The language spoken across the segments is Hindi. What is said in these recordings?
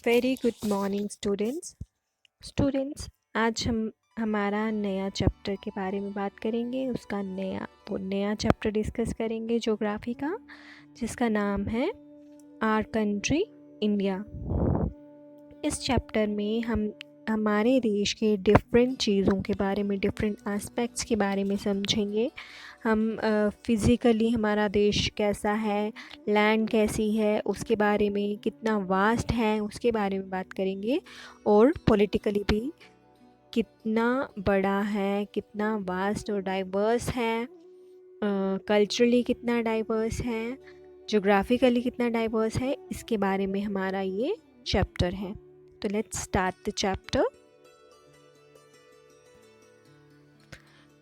Very good morning students. आज हम हमारा नया चैप्टर के बारे में बात करेंगे। उसका नया चैप्टर डिस्कस करेंगे ज्योग्राफी का, जिसका नाम है आवर कंट्री इंडिया। इस चैप्टर में हम हमारे देश के डिफरेंट चीज़ों के बारे में, डिफरेंट एस्पेक्ट्स के बारे में समझेंगे। हम फिज़िकली हमारा देश कैसा है, लैंड कैसी है, उसके बारे में, कितना वास्ट है उसके बारे में बात करेंगे। और पॉलिटिकली भी कितना बड़ा है, कितना वास्ट और डाइवर्स है, कल्चरली कितना डाइवर्स है, ज्योग्राफिकली कितना डाइवर्स है, इसके बारे में हमारा ये चैप्टर है। तो let's start the chapter.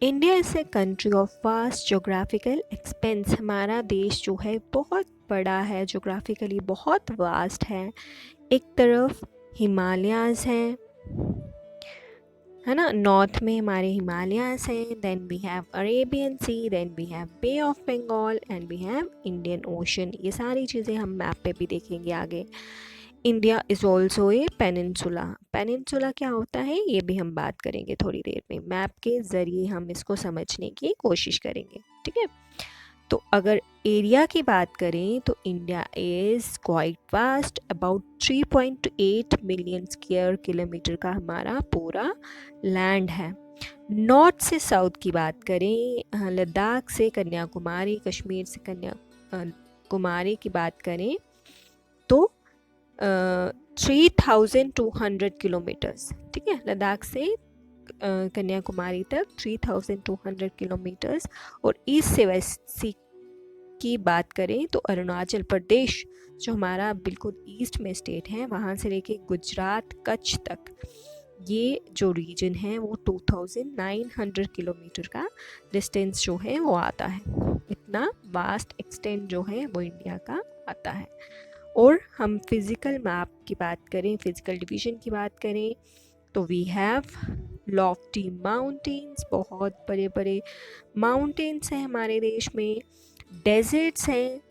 India is a country of vast geographical expense. हमारा देश जो है बहुत बड़ा है, जोग्राफिकली बहुत वास्ट है। एक तरफ हिमालयाज़ हैं, है ना, नॉर्थ में हमारे हिमालयाज़ हैं, then we have Arabian Sea, then we have Bay of Bengal and we have Indian Ocean. ये सारी चीज़ें हम मैप पे भी देखेंगे आगे। India is also a peninsula. Peninsula क्या होता है ये भी हम बात करेंगे थोड़ी देर में। मैप के ज़रिए हम इसको समझने की कोशिश करेंगे, ठीक है। तो अगर एरिया की बात करें तो India is quite vast. About 3.8 million square kilometre का हमारा पूरा लैंड है। नॉर्थ से साउथ की बात करें, लद्दाख से कन्याकुमारी, कश्मीर से कन्याकुमारी की बात करें तो 3200 किलोमीटर्स, ठीक है। लद्दाख से कन्याकुमारी तक 3200 किलोमीटर्स। और ईस्ट से वेस्ट की बात करें तो अरुणाचल प्रदेश जो हमारा बिल्कुल ईस्ट में स्टेट है, वहाँ से लेके गुजरात कच्छ तक ये जो रीजन है वो 2900 किलोमीटर का डिस्टेंस जो है वो आता है। इतना वास्ट एक्सटेंड जो है वो इंडिया का आता है। और हम फिज़िकल मैप की बात करें, फिज़िकल डिवीज़न की बात करें तो वी हैव लॉफ्टी माउंटेन्स, बहुत बड़े बड़े माउंटेन्स हैं हमारे देश में। डेजर्ट्स हैं,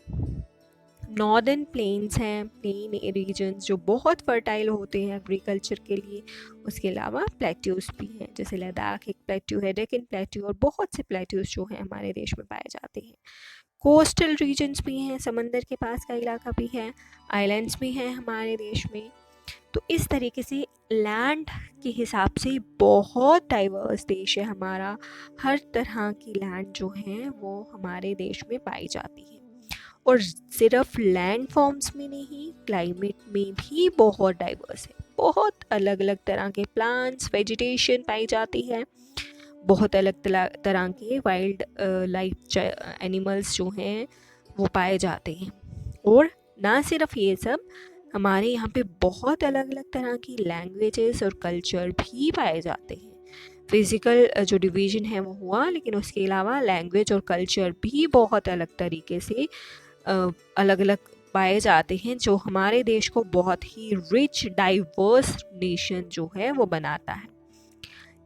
नॉर्दर्न प्लेन्स हैं, प्लेन रीजन्स जो बहुत फर्टाइल होते हैं एग्रीकल्चर के लिए। उसके अलावा प्लेट्यूज भी हैं, जैसे लद्दाख एक प्लेट्यू है, डेक्कन प्लेट्यू, और बहुत से प्लेट्यूज जो हैं हमारे देश में पाए जाते हैं। कोस्टल रीजन्स भी हैं, समंदर के पास का इलाका भी है, आइलैंड्स भी हैं हमारे देश में। तो इस तरीके से लैंड के हिसाब से बहुत डाइवर्स देश है हमारा। हर तरह की लैंड जो है वो हमारे देश में पाई जाती है। और सिर्फ लैंड फॉर्म्स में नहीं, क्लाइमेट में भी बहुत डाइवर्स है। बहुत अलग अलग तरह के प्लांट्स, वेजिटेशन पाई जाती है। बहुत अलग तरह के वाइल्ड लाइफ एनिमल्स जो हैं वो पाए जाते हैं। और ना सिर्फ ये सब, हमारे यहाँ पे बहुत अलग अलग तरह की लैंग्वेजेस और कल्चर भी पाए जाते हैं। फिज़िकल जो डिवीज़न है वो हुआ, लेकिन उसके अलावा लैंग्वेज और कल्चर भी बहुत अलग तरीके से अलग अलग पाए जाते हैं, जो हमारे देश को बहुत ही रिच डाइवर्स नेशन जो है वो बनाता है।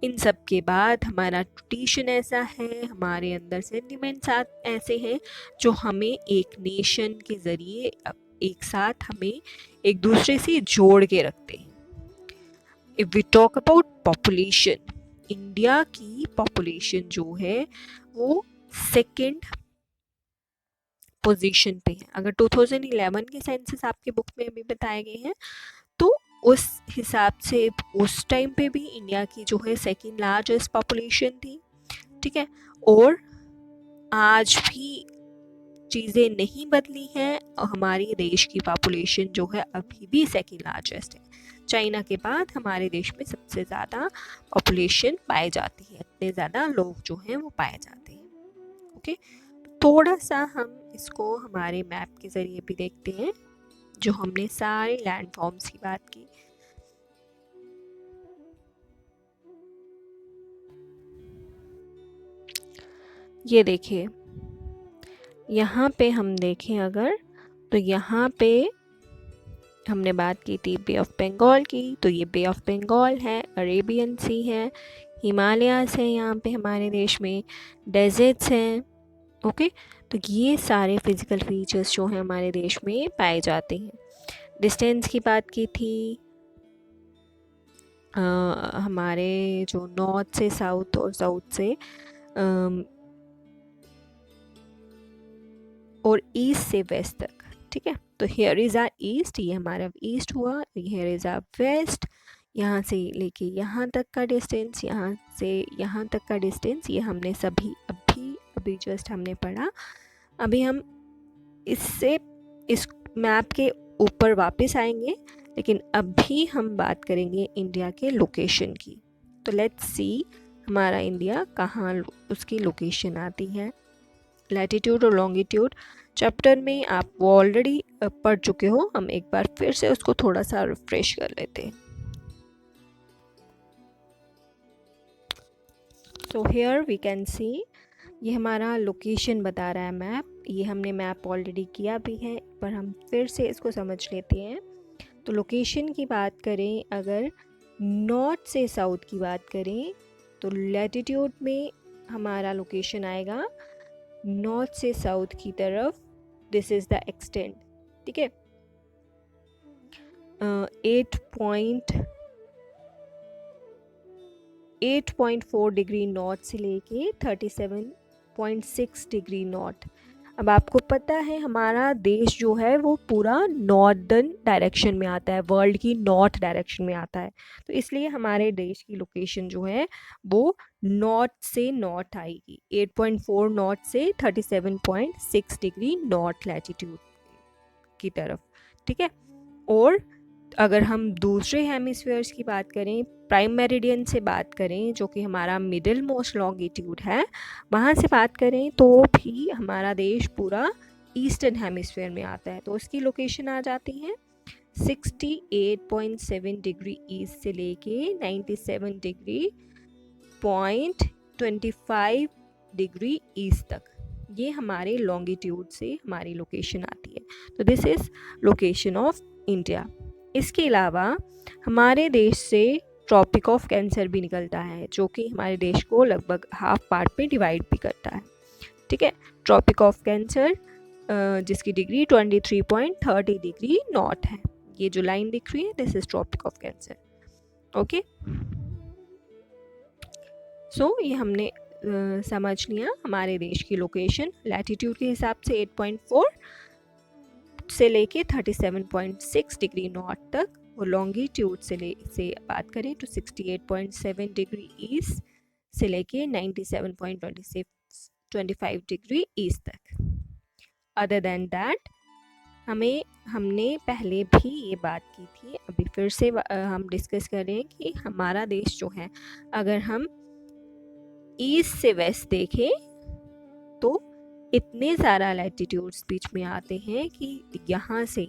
इन सब के बाद हमारा ट्रेडिशन ऐसा है, हमारे अंदर सेंटिमेंट्स ऐसे हैं जो हमें एक नेशन के ज़रिए एक साथ हमें एक दूसरे से जोड़ के रखते हैं। If we talk about population, India की पॉपुलेशन जो है वो सेकंड पोजीशन पे है। अगर 2011 के सेंसस आपके बुक में भी बताए गए हैं तो उस हिसाब से उस टाइम पे भी इंडिया की जो है सेकंड लार्जेस्ट पॉपुलेशन थी, ठीक है। और आज भी चीज़ें नहीं बदली हैं, हमारे देश की पॉपुलेशन जो है अभी भी सेकंड लार्जेस्ट है। चाइना के बाद हमारे देश में सबसे ज़्यादा पॉपुलेशन पाई जाती है, इतने ज़्यादा लोग जो हैं वो पाए जाते हैं। ओके, थोड़ा सा हम इसको हमारे मैप के ज़रिए भी देखते हैं, जो हमने सारे लैंड फॉर्म्स की बात की। ये देखिए, यहाँ पे हम देखें अगर तो यहाँ पे हमने बात की थी बे ऑफ बंगाल की, तो ये बे ऑफ बंगाल है, अरेबियन सी है, हिमालयाज़ हैं यहाँ पे हमारे देश में, डेजर्ट्स हैं। ओके, तो ये सारे फिज़िकल फीचर्स जो हैं हमारे देश में पाए जाते हैं। डिस्टेंस की बात की थी, हमारे जो नॉर्थ से साउथ और साउथ से और ईस्ट से वेस्ट तक, ठीक है। तो हेयर इज़ आर ईस्ट, ये हमारा ईस्ट हुआ, हेयर इज़ आर वेस्ट, यहाँ से लेके यहाँ तक का डिस्टेंस, यहाँ से यहाँ तक का डिस्टेंस, ये हमने सभी अभी जस्ट हमने पढ़ा। अभी हम इससे इस मैप के ऊपर वापस आएंगे, लेकिन अभी हम बात करेंगे इंडिया के लोकेशन की। तो लेट्स सी हमारा इंडिया कहाँ उसकी लोकेशन आती है। लैटिट्यूड और लॉन्गिट्यूड चैप्टर में आप वो ऑलरेडी पढ़ चुके हो, हम एक बार फिर से उसको थोड़ा सा रिफ्रेश कर लेते हैं। So here we can see, ये हमारा लोकेशन बता रहा है मैप, ये हमने मैप ऑलरेडी किया भी है, पर हम फिर से इसको समझ लेते हैं। तो लोकेशन की बात करें, अगर नॉर्थ से साउथ की बात करें तो लैटिट्यूड में हमारा लोकेशन आएगा नॉर्थ से साउथ की तरफ, दिस इज़ द एक्सटेंट, ठीक है। 8.4 डिग्री नॉर्थ से लेके 37.6 डिग्री नॉर्थ। अब आपको पता है हमारा देश जो है वो पूरा नॉर्दर्न डायरेक्शन में आता है, वर्ल्ड की नॉर्थ डायरेक्शन में आता है, तो इसलिए हमारे देश की लोकेशन जो है वो नॉर्थ से नॉर्थ आएगी, 8.4 नॉर्थ से 37.6 डिग्री नॉर्थ लैटिट्यूड की तरफ, ठीक है। और अगर हम दूसरे हेमिस्फीयर्स की बात करें, प्राइम मेरिडियन से बात करें जो कि हमारा मिडिल मोस्ट लॉन्गिट्यूड है, वहाँ से बात करें तो भी हमारा देश पूरा ईस्टर्न हेमिस्फीयर में आता है, तो उसकी लोकेशन आ जाती है 68.7 डिग्री ईस्ट से लेके 97 डिग्री .25 डिग्री ईस्ट तक, ये हमारे लॉन्गिट्यूड से हमारी लोकेशन आती है। तो this is location of India. इसके अलावा हमारे देश से ट्रॉपिक ऑफ कैंसर भी निकलता है, जो कि हमारे देश को लगभग हाफ पार्ट में डिवाइड भी करता है, ठीक है। ट्रॉपिक ऑफ कैंसर जिसकी डिग्री 23.30 डिग्री नॉर्थ है, ये जो लाइन दिख रही है this is Tropic of Cancer, okay. So ये हमने समझ लिया हमारे देश की लोकेशन लैटिट्यूड के हिसाब से 8.4 से लेके 37.6 डिग्री नॉर्थ तक, और लॉन्गिट्यूड से बात करें तो 68.7 डिग्री ईस्ट से लेके 97.25 डिग्री ईस्ट तक। अदर देन दैट हमने पहले भी ये बात की थी, अभी फिर से हम डिस्कस करें कि हमारा देश जो है, अगर हम ईस्ट से वेस्ट देखें तो इतने सारा लैटिट्यूड्स बीच में आते हैं कि यहाँ से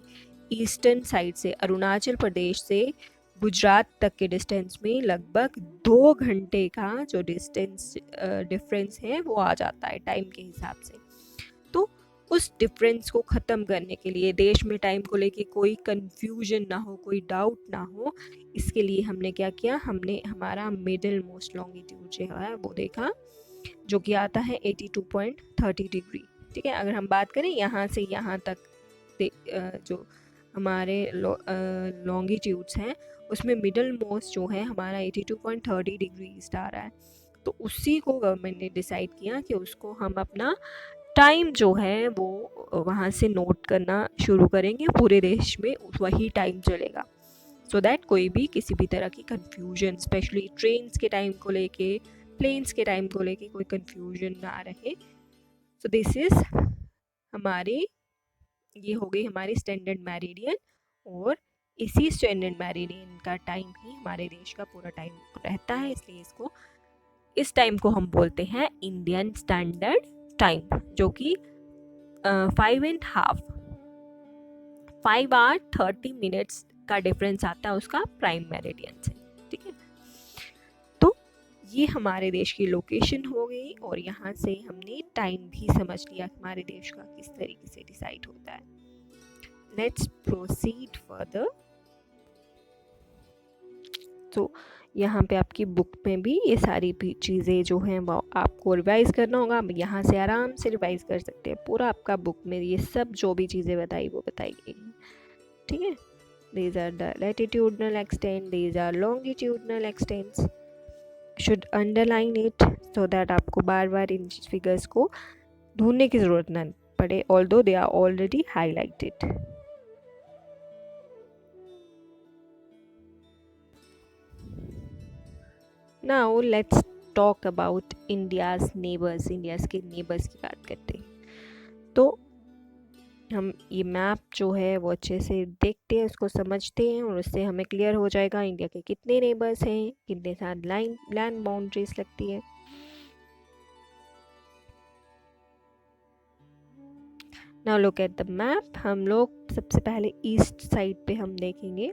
ईस्टर्न साइड से अरुणाचल प्रदेश से गुजरात तक के डिस्टेंस में लगभग 2 घंटे का जो डिस्टेंस डिफरेंस है वो आ जाता है टाइम के हिसाब से। तो उस डिफरेंस को ख़त्म करने के लिए, देश में टाइम को लेके कोई कंफ्यूजन ना हो, कोई डाउट ना हो, इसके लिए हमने क्या किया, हमने हमारा मिडिल मोस्ट लॉन्गिट्यूड जो है वो देखा, जो कि आता है 82.30 डिग्री, ठीक है। अगर हम बात करें यहाँ से यहाँ तक जो हमारे लॉन्गिट्यूड्स हैं उसमें मिडल मोस्ट जो है हमारा 82.30 डिग्री ईस्ट आ रहा है, तो उसी को गवर्नमेंट ने डिसाइड किया कि उसको हम अपना टाइम जो है वो वहाँ से नोट करना शुरू करेंगे, पूरे देश में वही टाइम चलेगा, सो दैट कोई भी किसी भी तरह की कंफ्यूजन, स्पेशली ट्रेन्स के टाइम को लेके, प्लेन्स के टाइम को लेके कोई कंफ्यूजन ना रहे। सो दिस इज़ हमारी, ये हो गई हमारी स्टैंडर्ड मेरिडियन, और इसी स्टैंडर्ड मेरिडियन का टाइम ही हमारे देश का पूरा टाइम रहता है, इसलिए इस टाइम को हम बोलते हैं इंडियन स्टैंडर्ड टाइम, जो कि 5.5 5 hours 30 minutes का डिफरेंस आता है उसका प्राइम मेरिडियन से, ठीक है। तो ये हमारे देश की लोकेशन हो गई, और यहाँ से हमने टाइम भी समझ लिया हमारे देश का किस तरीके से डिसाइड होता है। Let's proceed further. तो यहाँ पे आपकी बुक में भी ये सारी भी चीज़ें जो हैं वो आपको रिवाइज़ करना होगा, आप यहाँ से आराम से रिवाइज़ कर सकते हैं, पूरा आपका बुक में ये सब जो भी चीज़ें बताई वो बताई गई, ठीक है। these are the latitudinal extent, these are longitudinal extents. Should underline it so that आपको बार बार इन फिगर्स को ढूंढने की ज़रूरत ना पड़े, although they are already highlighted. Now let's talk about India's neighbors. India's के neighbors की बात करते हैं। तो हम ये मैप जो है वो अच्छे से देखते हैं, उसको समझते हैं और उससे हमें क्लियर हो जाएगा इंडिया के कितने नेबर्स हैं, कितने साथ लैंड बाउंड्रीज लगती है। Now look at the map. हम लोग सबसे पहले ईस्ट साइड पे हम देखेंगे।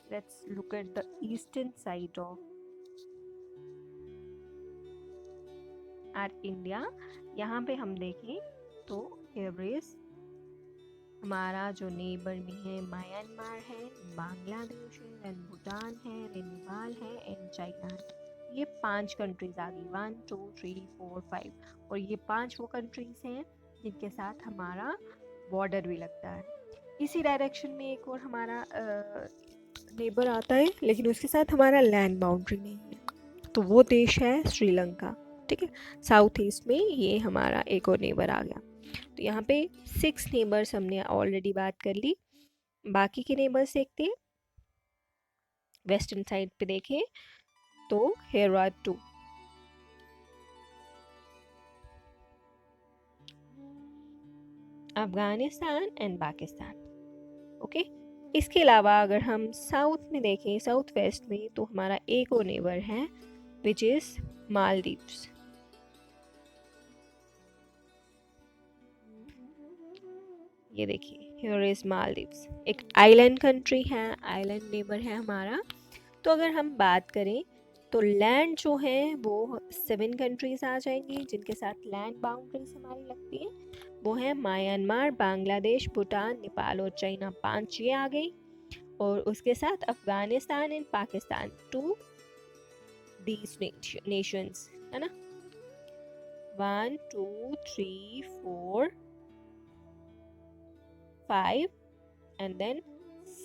Let's look at the eastern side of our India. यहाँ पे हम देखें तो here is हमारा जो नेबर में है म्यांमार है, बांग्लादेश है, देन भूटान है, देन नेपाल है एंड चाइना है। ये 5 कंट्रीज आ गई, 1 2 3 4 5, और ये 5 वो कंट्रीज हैं जिनके साथ हमारा बॉर्डर भी लगता है। इसी डायरेक्शन में एक और हमारा नेबर आता है, लेकिन उसके साथ हमारा लैंड बाउंड्री नहीं है, तो वो देश है श्रीलंका। ठीक है, साउथ ईस्ट में ये हमारा एक और नेबर आ गया। तो यहाँ पे 6 नेबर्स हमने ऑलरेडी बात कर ली। बाकी के नेबर्स देखते हैं। वेस्टर्न साइड पे देखें तो here are 2, Afghanistan and Pakistan. Okay, इसके अलावा अगर हम साउथ में देखें, साउथ वेस्ट में, तो हमारा एक और नेबर है विच इज मालदीव्स। ये देखिए, हियर इज मालदीव्स, एक आइलैंड कंट्री है, आइलैंड नेबर है हमारा। तो अगर हम बात करें तो लैंड जो है वो 7 कंट्रीज आ जाएंगी जिनके साथ लैंड बाउंड्रीज हमारी लगती है। वो है म्यांमार, बांग्लादेश, भूटान, नेपाल और चाइना, 5 ये आ गई। और उसके साथ Afghanistan and Pakistan, 2 these Nations, है ना। 1 2 3 4 5 एंड देन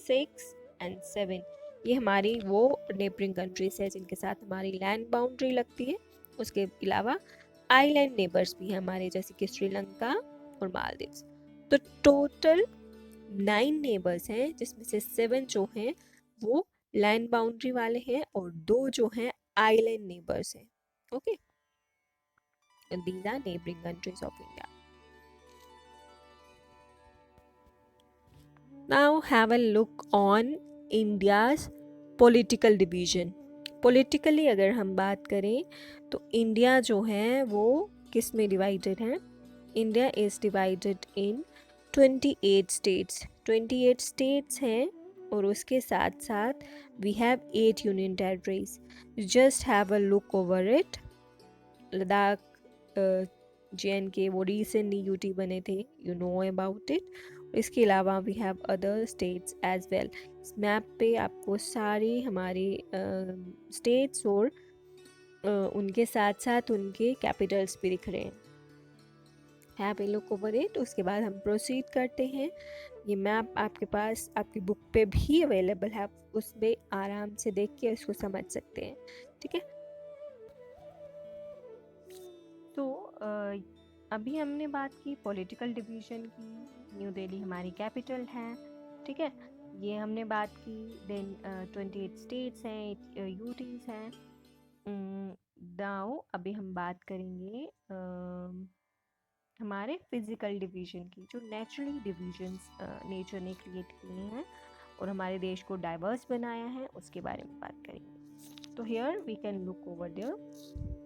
6 एंड 7, ये हमारी वो नेबरिंग कंट्रीज है जिनके साथ हमारी लैंड बाउंड्री लगती है। उसके अलावा आइलैंड नेबर्स भी हैं हमारे, जैसे कि श्रीलंका और मालदीव्स। तो टोटल 9 नेबर्स हैं, जिसमें से 7 जो हैं वो लैंड बाउंड्री वाले हैं और 2 जो हैं आइलैंड नेबर्स हैं। Okay, these are neighbouring countries of India. Now have a look on India's political division. Politically अगर हम बात करें तो इंडिया जो है वो किस में डिवाइडेड है? India is divided in 28 states. 28 states हैं और उसके साथ साथ we have 8 union territories. Just have a look over it. Ladakh, JNK, वो रिसेंटली यूटी बने थे, यू नो अबाउट इट। इसके अलावा we have other states as well. इस मैप पे आपको सारी हमारी स्टेट्स और उनके साथ साथ उनके कैपिटल्स भी दिख रहे हैं। Have a look over it. उसके बाद हम प्रोसीड करते हैं। ये मैप आपके पास आपकी बुक पे भी अवेलेबल है, आप उसमें आराम से देख के उसको समझ सकते हैं। ठीक है, तो अभी हमने बात की पॉलिटिकल डिवीज़न की। न्यू दिल्ली हमारी कैपिटल है। ठीक है, ये हमने बात की। देन 28 स्टेट्स हैं, यूटीज हैं। नाउ अभी हम बात करेंगे हमारे फिजिकल डिवीज़न की, जो नेचुरली डिवीजन्स नेचर ने क्रिएट किए हैं और हमारे देश को डाइवर्स बनाया है, उसके बारे में बात करेंगे। तो here we can look over there.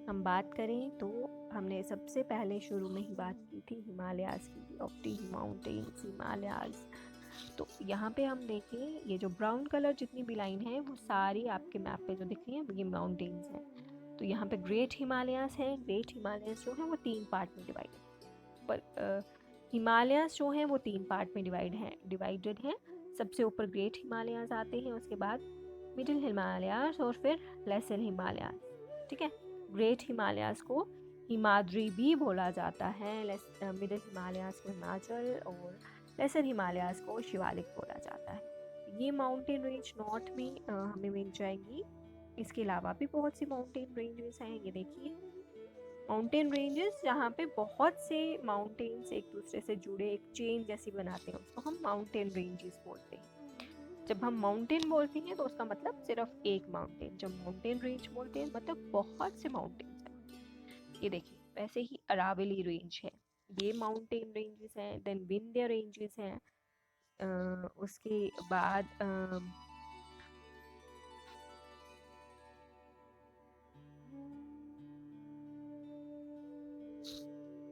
हम बात करें तो हमने सबसे पहले शुरू में ही बात की थी हिमालयाज़ की, लॉफ्टी माउंटेन्स, हिमालयाज़। तो यहाँ पे हम देखें, ये जो ब्राउन कलर जितनी भी लाइन है वो सारी आपके मैप पे जो दिख रही है ये माउंटेन्स हैं। तो यहाँ पे ग्रेट हिमालयाज़ हैं। ग्रेट हिमालयाज़ जो है वो 3 पार्ट में डिवाइड है। ऊपर हिमालयास जो हैं वो 3 पार्ट में डिवाइडेड हैं। सबसे ऊपर ग्रेट हिमालयास आते हैं, उसके बाद मिडिल हिमालयास और फिर लेसर हिमालयास। ठीक है, ग्रेट हिमालयास को हिमाद्री भी बोला जाता है, मिडिल हिमालयास को हिमाचल और लेसर हिमालयास को शिवालिक बोला जाता है। ये माउंटेन रेंज नॉर्थ में हमें मिल जाएंगी। इसके अलावा भी बहुत सी माउंटेन रेंजेस हैं। ये देखिए माउंटेन रेंजेस जहाँ पे बहुत से माउंटेन्स एक दूसरे से जुड़े एक चेन जैसी बनाते हैं, उसको हम माउंटेन रेंजेस बोलते हैं। जब हम माउंटेन बोलते हैं तो उसका मतलब सिर्फ एक माउंटेन, जब माउंटेन रेंज बोलते हैं मतलब बहुत से माउंटेन्स हैं। ये देखिए वैसे ही अरावली रेंज है, ये माउंटेन रेंजेस हैं। देन विंध्य रेंजेस हैं, उसके बाद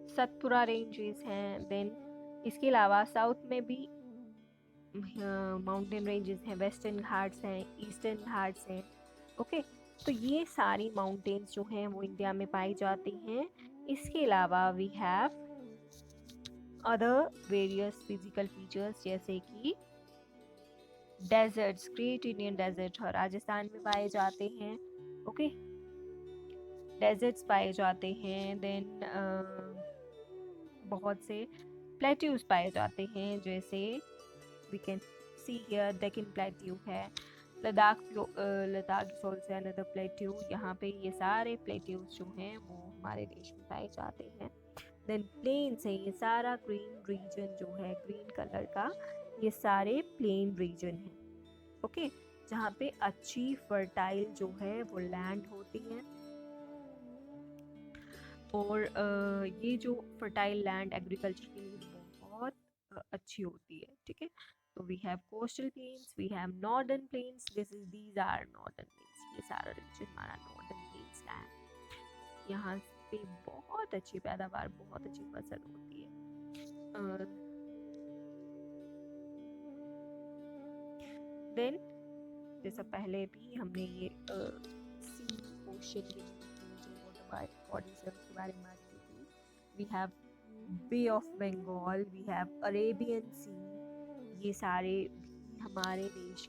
सतपुरा रेंजेस हैं। देन इसके अलावा साउथ में भी माउंटेन रेंजेस हैं, वेस्टर्न घाट्स हैं, ईस्टर्न घाट्स हैं। ओके, तो ये सारी माउंटेन्स जो हैं वो इंडिया में पाई जाती हैं। इसके अलावा we have other various physical features जैसे कि deserts, great Indian desert Rajasthan में पाए जाते हैं। ओके, डेजर्ट्स पाए जाते हैं। देन बहुत से प्लेट्यूज पाए जाते हैं, जैसे we can see here Deccan plateau है, Ladakh is also another plateau. यहाँ पे ये सारे प्लेट्यूज जो हैं वो हमारे देश में पाए जाते हैं। देन प्लेन्स है, ये सारा ग्रीन रीजन जो है ग्रीन कलर का, ये सारे प्लेन रीजन है। ओके, जहाँ पे अच्छी फर्टाइल जो है वो लैंड होती है, और ये जो फर्टाइल लैंड एग्रीकल्चर के लिए बहुत अच्छी होती है। ठीक है, तो we have coastal plains, we have northern plains, these are northern plains. ये सारा रीजन हमारा नॉर्दर्न प्लेन्स का है। यहाँ पे बहुत अच्छी पैदावार, बहुत अच्छी फसल होती है। देन जैसा पहले भी हमने ये सी ओशन के जो वाटर बॉडीज है उसके बारे में बात की थी। We have Bay of Bengal, we have Arabian Sea, ये सारे हमारे देश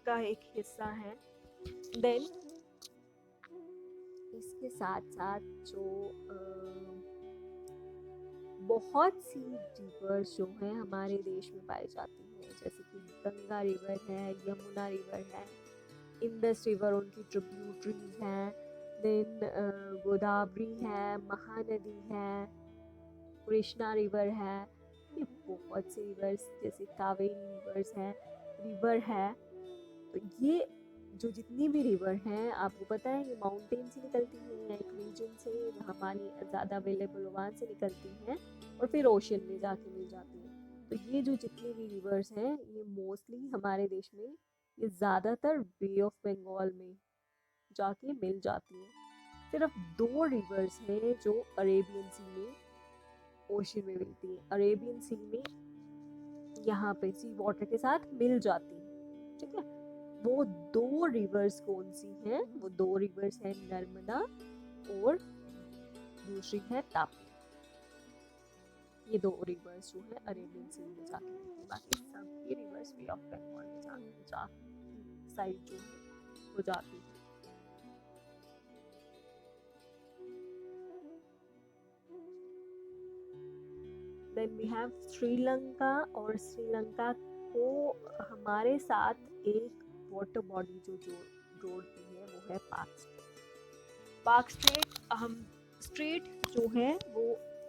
का एक हिस्सा है। देन इसके साथ साथ जो बहुत सी रिवर्स जो हैं हमारे देश में पाई जाती हैं, जैसे कि गंगा रिवर है, यमुना रिवर है, इंडस रिवर उनकी ट्रिब्यूटरीज हैं। देन गोदावरी है, महानदी है, कृष्णा रिवर है, ये बहुत से रिवर्स जैसे कावेरी रिवर है। तो ये जो जितनी भी रिवर हैं आपको पता है ये माउंटेन से निकलती हैं, एक रीजन से जहाँ पानी ज़्यादा अवेलेबल वहाँ से निकलती हैं और फिर ओशन में जाके मिल जाती हैं। तो ये जो जितनी भी रिवर्स हैं ये मोस्टली हमारे देश में ये ज़्यादातर बे ऑफ बंगाल में जाके मिल जाती हैं। सिर्फ 2 रिवर्स हैं जो अरेबियन सी में ओशन में मिलती हैं। अरेबियन सी में यहाँ पे सी वाटर के साथ मिल जाती हैं। ठीक है, वो 2 रिवर्स कौन सी हैं? वो 2 रिवर्स हैं नर्मदा और दूसरी है तापी। ये 2 रिवर्स जो है अरेबियन सी में जाके मिलती हैं। बाकी सब ये रिवर्स बे ऑफ बंगाल में साइड जो है वो जाती है। देन वी हैव श्रीलंका, और श्रीलंका को हमारे साथ एक वाटर बॉडी जो जोड़ती है वो है पाक स्ट्रेट जो है वो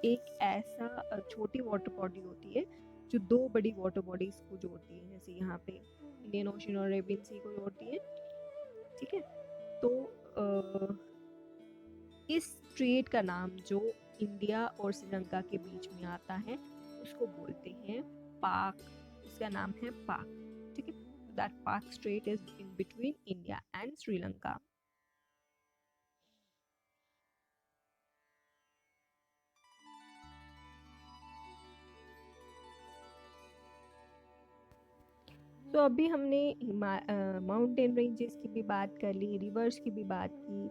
एक ऐसा छोटी वाटर बॉडी होती है जो 2 बड़ी वाटर बॉडीज को जोड़ती है, जैसे यहाँ पे इंडियन ओशन और अरेबियन सी को जोड़ती है। ठीक है, तो इस स्ट्रेट का नाम जो इंडिया और श्रीलंका के बीच में आता है उसको बोलते हैं पाक, उसका नाम है पाक। ठीक है, दैट पाक straight is in between India and Sri Lanka. तो अभी हमने माउंटेन रेंजेस की भी बात कर ली, रिवर्स की भी बात की,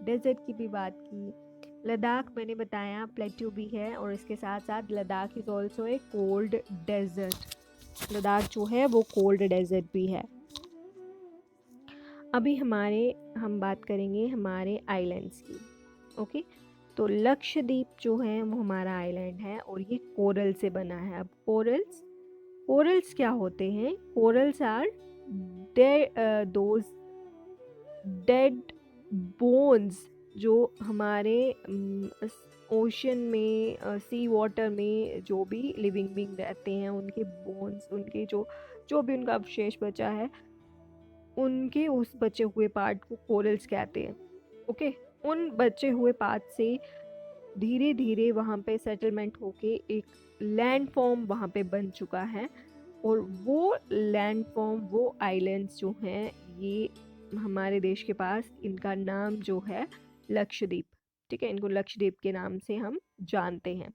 डेजर्ट की भी बात की। लद्दाख मैंने बताया प्लेट्यू भी है, और इसके साथ साथ Ladakh is also a cold desert. Ladakh जो है वो कोल्ड डेजर्ट भी है। अभी हम बात करेंगे हमारे आइलैंड्स की। ओके, तो लक्षद्वीप जो है वो हमारा आइलैंड है और ये कोरल से बना है। अब कोरल्स क्या होते हैं? Corals are those dead bones जो हमारे ओशन में, सी वाटर में जो भी लिविंग बींग रहते हैं, उनके बोन्स, उनके जो भी उनका अवशेष बचा है, उनके उस बचे हुए पार्ट को कोरल्स कहते हैं। ओके, उन बचे हुए पार्ट से धीरे धीरे वहाँ पे सेटलमेंट होके एक लैंड फॉर्म वहाँ पे बन चुका है, और वो लैंड फॉर्म, वो आइलैंड्स जो हैं, ये हमारे देश के पास, इनका नाम जो है लक्षद्वीप। ठीक है, इनको लक्षद्वीप के नाम से हम जानते हैं।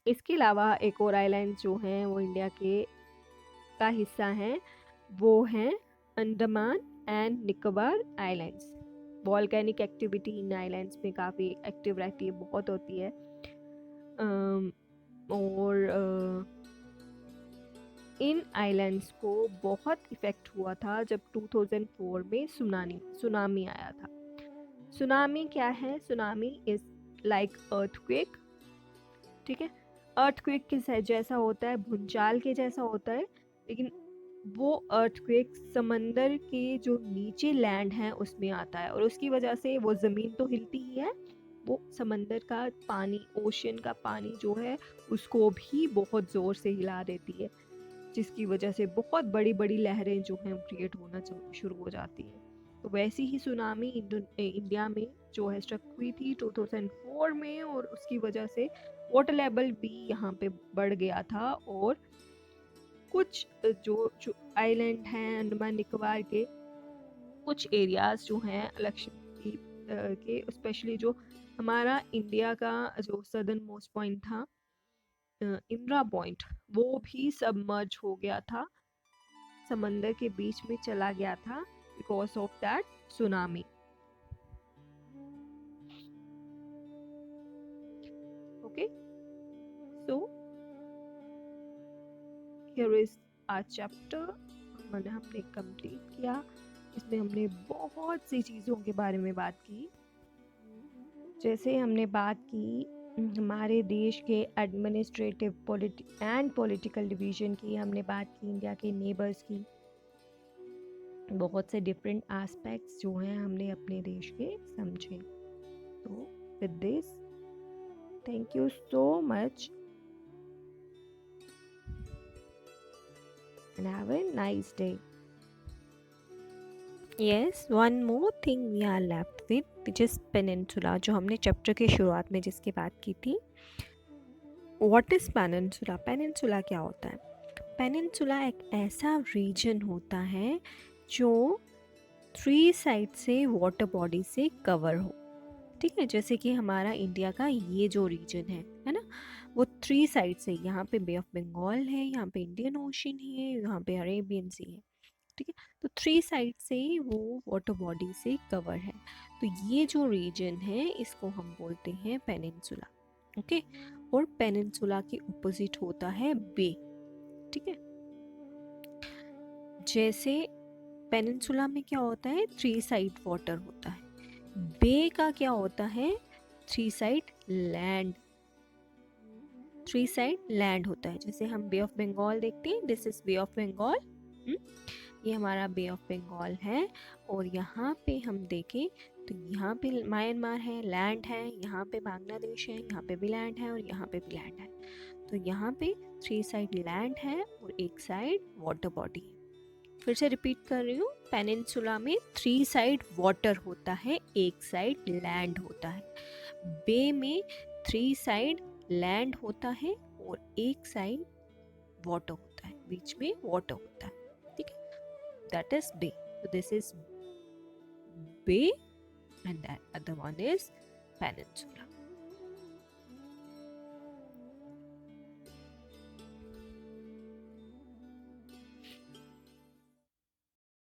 इसके अलावा एक और आइलैंड जो हैं वो इंडिया के का हिस्सा हैं, वो हैं Andaman and Nicobar islands. Volcanic activity in islands में काफ़ी एक्टिव रहती है, बहुत होती है। और इन आइलैंड्स को बहुत इफ़ेक्ट हुआ था जब 2004 में सुनामी आया था। सुनामी क्या है? Tsunami is like earthquake. ठीक है, अर्थक्वेक के जैसा होता है, भूचाल के जैसा होता है, लेकिन वो अर्थक्वेक समंदर के जो नीचे लैंड है उसमें आता है, और उसकी वजह से वो ज़मीन तो हिलती ही है, वो समंदर का पानी, ओशन का पानी जो है उसको भी बहुत ज़ोर से हिला देती है, जिसकी वजह से बहुत बड़ी बड़ी लहरें जो हैं क्रिएट होना शुरू हो जाती है। तो वैसी ही सुनामी इंडिया में जो है स्ट्रक हुई थी 2004 में, और उसकी वजह से वाटर लेवल भी यहाँ पे बढ़ गया था, और कुछ जो आइलैंड हैं अंडमान निकोबार के, कुछ एरियाज जो हैं लक्षद्वीप के, स्पेशली जो हमारा इंडिया का जो सदर्न मोस्ट पॉइंट था, इंदिरा पॉइंट, वो भी सबमर्ज हो गया था, समंदर के बीच में चला गया था because of that tsunami. Okay, so here is our chapter, हमने कंप्लीट किया। इसमें हमने बहुत सी चीज़ों के बारे में बात की, जैसे हमने बात की हमारे देश के एडमिनिस्ट्रेटिव एंड पॉलिटिकल डिवीज़न की, हमने बात की इंडिया के नेबर्स की, बहुत से डिफरेंट एस्पेक्ट्स जो हैं हमने अपने देश के समझे। तो with this, thank you so much and have a nice day. Yes, one more thing we are left with, which is peninsula, जो हमने चैप्टर के शुरुआत में जिसकी बात की थी। What is peninsula? Peninsula क्या होता है? Peninsula एक ऐसा रीजन होता है जो 3 साइड से वाटर बॉडी से कवर हो। ठीक है, जैसे कि हमारा इंडिया का ये जो रीजन है ना, वो 3 साइड से, यहाँ पे बे ऑफ बंगाल है, यहाँ पे इंडियन ओशन है, यहाँ पे अरेबियन सी है। ठीक है, तो 3 साइड से वो वाटर बॉडी से कवर है। तो ये जो रीजन है इसको हम बोलते हैं पेनिनसुला। ओके, और पेनिनसुला के ऑपोजिट होता है बे। ठीक है, जैसे पेनिनसुला में क्या होता है? 3 साइड वाटर होता है। बे का क्या होता है? 3 साइड लैंड, 3 साइड लैंड होता है। जैसे हम बे ऑफ बंगाल देखते हैं, this is Bay of Bengal, ये हमारा बे ऑफ बंगाल है। और यहाँ पे हम देखें तो यहाँ पे म्यांमार है, लैंड है, यहाँ पे बांग्लादेश है, यहाँ पे भी लैंड है, और यहाँ पे भी लैंड है। तो यहाँ पे 3 साइड लैंड है और 1 साइड वाटर बॉडी है। फिर से रिपीट कर रही हूँ, पेनिनसुला में 3 साइड वाटर होता है, 1 साइड लैंड होता है। बे में 3 साइड लैंड होता है और 1 साइड वाटर होता है, बीच में वाटर होता है। ठीक है, that is bay. So this is bay and that other one is peninsula.